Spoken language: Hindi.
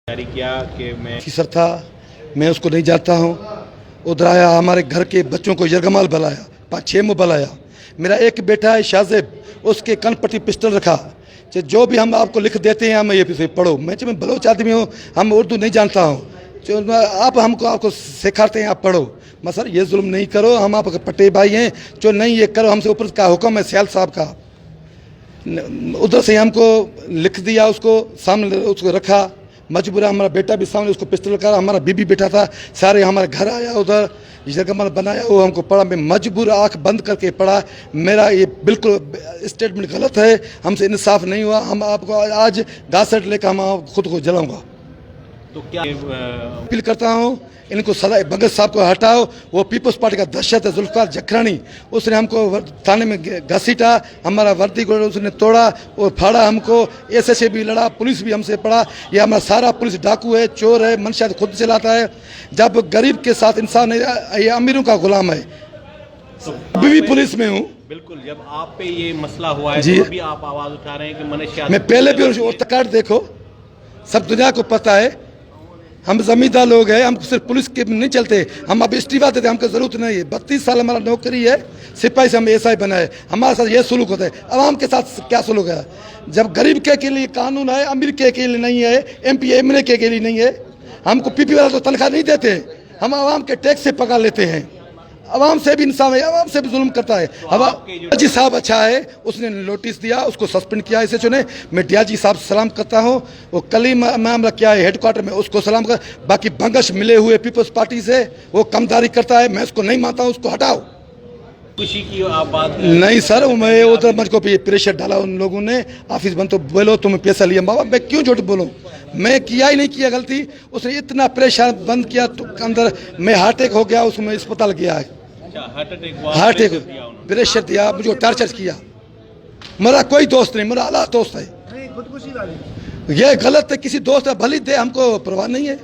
जारी किया कि मैं ऑफिसर था, मैं उसको नहीं जानता हूँ। उधर आया, हमारे घर के बच्चों को यरगमाल बुलाया, 5-6 में बुलाया। मेरा एक बेटा है शाहजेब, उसके कन पट्टी पिस्टल रखा, जो भी हम आपको लिख देते हैं हम ये फिर पढ़ो। मैं बलोच आदमी हूँ, हम उर्दू नहीं जानता हूँ, जो आप हमको आपको सिखाते हैं आप पढ़ो। मैं सर ये जुल्म नहीं करो, हम आपके पट्टे भाई हैं, जो नहीं ये करो, हमसे ऊपर का हुक्म है सियाल साहब का। उधर से हमको लिख दिया, उसको सामने उसको रखा, मजबूरा हमारा बेटा भी सामने उसको पिस्टल लगा, हमारा बीबी बैठा था, सारे हमारे घर आया, उधर जगमल बनाया, वो हमको पढ़ा, मैं मजबूर आंख बंद करके पढ़ा। मेरा ये बिल्कुल स्टेटमेंट गलत है, हमसे इंसाफ नहीं हुआ, हम आपको आज गासेट लेकर हम खुद को जलाऊंगा। तो क्या अपील करता हूँ, इनको सदा भगत साहब को हटाओ, वो पीपल्स पार्टी का दहशत है। जुल्फकार जखरानी, उसने हमको थाने में घसीटा, हमारा वर्दी को उसने तोड़ा और फाड़ा हमको, एसएसए भी लड़ा, पुलिस भी हमसे पड़ा। ये हमारा सारा पुलिस डाकू है, चोर है, मनशा खुद चलाता है। जब गरीब के साथ इंसान नहीं, ये अमीरों का गुलाम है। तो अभी भी पुलिस में हूँ। बिल्कुल, जब आप पे ये मसला हुआ है जी, तो भी आप आवाज उठा रहे हैं कि मनुष्य। मैं पहले भी और तकाट देखो, सब दुनिया को पता है, हम जमींदार लोग हैं, हम सिर्फ पुलिस के नहीं चलते, हम अब इस्तीफा देते, हमको जरूरत नहीं है। 32 साल हमारा नौकरी है, सिपाही से हम एसआई बनाए, हमारे साथ ये सुलूक होता है। आवाम के साथ क्या सुलूक है? जब गरीब के लिए कानून है, अमीर के लिए नहीं है, एमपी एमएलए के लिए नहीं है। हमको पीपी वाला तो तनख्वाह नहीं देते, हम आवाम के टैक्स से पगार लेते हैं। आवाम से भी इंसाफ है, आवाम से भी जुल्म करता है। डीआईजी साहब अच्छा है, उसने नोटिस दिया, उसको सस्पेंड किया एसएचओ ने। मैं डीआईजी साहब सलाम करता हूँ। वो कल ही मामला क्या है हेडक्वार्टर में, उसको सलाम कर। बाकी बंगश मिले हुए पीपल्स पार्टी से वो कमदारी करता है, मैं उसको नहीं मानता हूँ, उसको हटाओ। खुशी की आप बात नहीं सर, मैं उधर मुझको प्रेशर डाला उन लोगों ने, ऑफिस बंद तो बोलो तुम्हें पैसा लिया। बाबा मैं क्यों झूठ बोलूं, मैं किया ही नहीं किया गलती। उसने इतना प्रेशर बंद किया तो अंदर मैं हार्ट अटैक हो गया, उसमें अस्पताल गया है। हार्ट अटैक प्रेशर दिया, मुझे टार्चर किया। मेरा कोई दोस्त नहीं, मेरा आला दोस्त है। ये गलत है, किसी दोस्त है भली दे, हमको परवाह नहीं है।